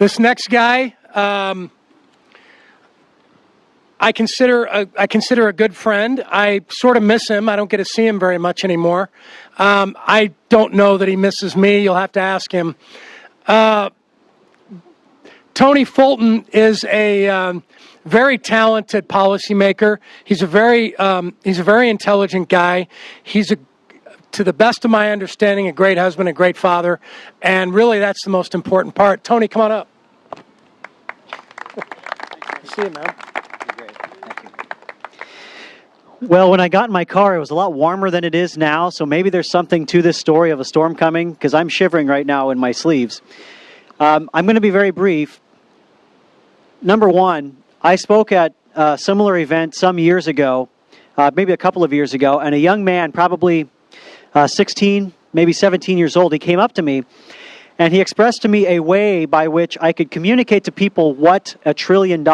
This next guy, I consider a good friend. I sort of miss him. I don't get to see him very much anymore. I don't know that he misses me. You'll have to ask him. Tony Fulton is a very talented policymaker. He's a very intelligent guy. He's to the best of my understanding, a great husband, a great father, and really that's the most important part. Tony, come on up. See you, man. Great. Thank you. Well, when I got in my car, it was a lot warmer than it is now, so maybe there's something to this story of a storm coming, because I'm shivering right now in my sleeves. I'm going to be very brief. Number one, I spoke at a similar event some years ago, maybe a couple of years ago, and a young man, probably 16, maybe 17 years old, he came up to me, and he expressed to me a way by which I could communicate to people what $1 trillion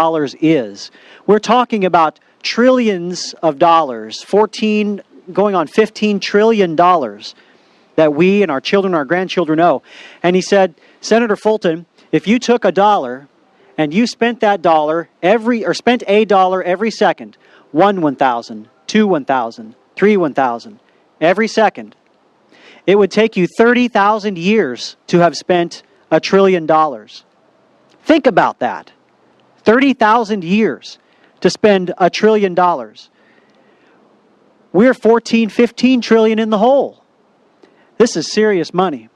is. We're talking about trillions of dollars, 14 going on $15 trillion that we and our children and our grandchildren owe. And he said, Senator Fulton, if you took $1 and you spent that dollar spent $1 every second, 1,000, 2,000, 3,000, every second, it would take you 30,000 years to have spent $1 trillion. Think about that. 30,000 years to spend $1 trillion. We're 14, 15 trillion in the hole. This is serious money.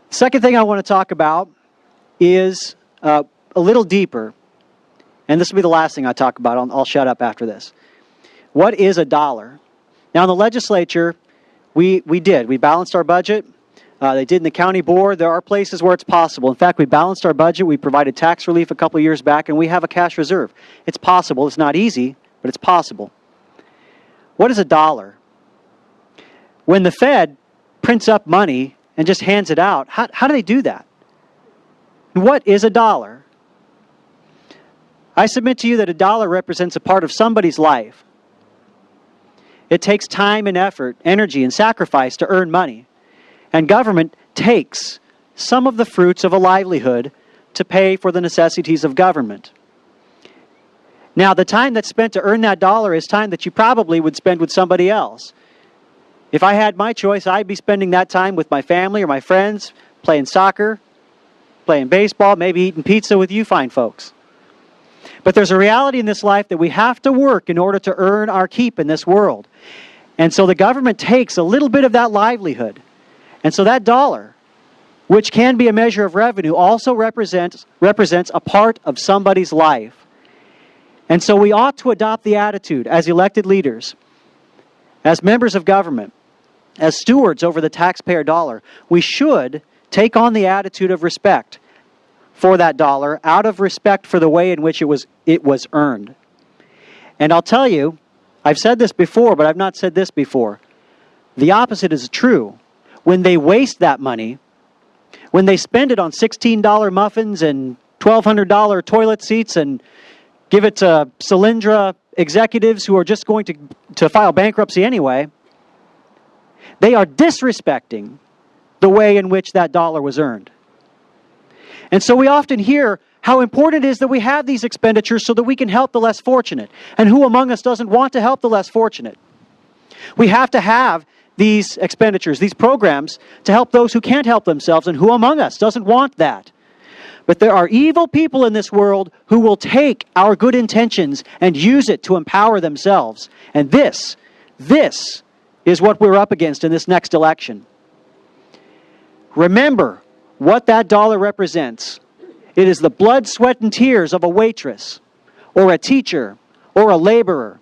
Second thing I want to talk about is a little deeper, and this will be the last thing I talk about. I'll shut up after this. What is a dollar? Now, in the legislature, we balanced our budget. They did in the county board. There are places where it's possible. In fact, we balanced our budget. We provided tax relief a couple of years back, and we have a cash reserve. It's possible. It's not easy, but it's possible. What is a dollar? When the Fed prints up money and just hands it out, how do they do that? What is a dollar? I submit to you that a dollar represents a part of somebody's life. It takes time and effort, energy and sacrifice to earn money. And government takes some of the fruits of a livelihood to pay for the necessities of government. Now, the time that's spent to earn that dollar is time that you probably would spend with somebody else. If I had my choice, I'd be spending that time with my family or my friends, playing soccer, playing baseball, maybe eating pizza with you fine folks. But there's a reality in this life that we have to work in order to earn our keep in this world. And so the government takes a little bit of that livelihood. And so that dollar, which can be a measure of revenue, also represents a part of somebody's life. And so we ought to adopt the attitude as elected leaders, as members of government, as stewards over the taxpayer dollar. We should take on the attitude of respect for that dollar out of respect for the way in which it was earned. And I'll tell you, I've said this before, but I've not said this before. The opposite is true. When they waste that money, when they spend it on $16 muffins and $1,200 toilet seats and give it to Solyndra executives who are just going to file bankruptcy anyway, they are disrespecting the way in which that dollar was earned. And so we often hear how important it is that we have these expenditures so that we can help the less fortunate. And who among us doesn't want to help the less fortunate? We have to have these expenditures, these programs, to help those who can't help themselves, and who among us doesn't want that? But there are evil people in this world who will take our good intentions and use it to empower themselves. And this is what we're up against in this next election. Remember what that dollar represents. It is the blood, sweat, and tears of a waitress, or a teacher, or a laborer.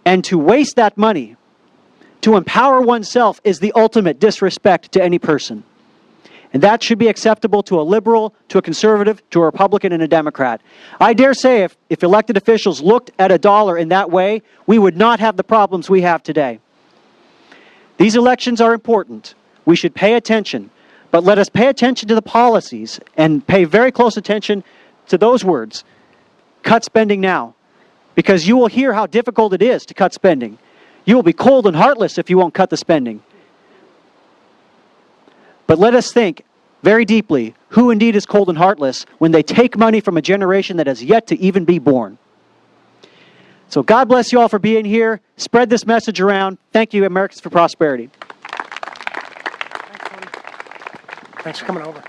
And to waste that money, to empower oneself, is the ultimate disrespect to any person. And that should be acceptable to a liberal, to a conservative, to a Republican, and a Democrat. I dare say if elected officials looked at a dollar in that way, we would not have the problems we have today. These elections are important. We should pay attention. But let us pay attention to the policies and pay very close attention to those words. Cut spending now. Because you will hear how difficult it is to cut spending. You will be cold and heartless if you won't cut the spending. But let us think very deeply who indeed is cold and heartless when they take money from a generation that has yet to even be born. So God bless you all for being here. Spread this message around. Thank you, Americans for Prosperity. Thanks for coming over.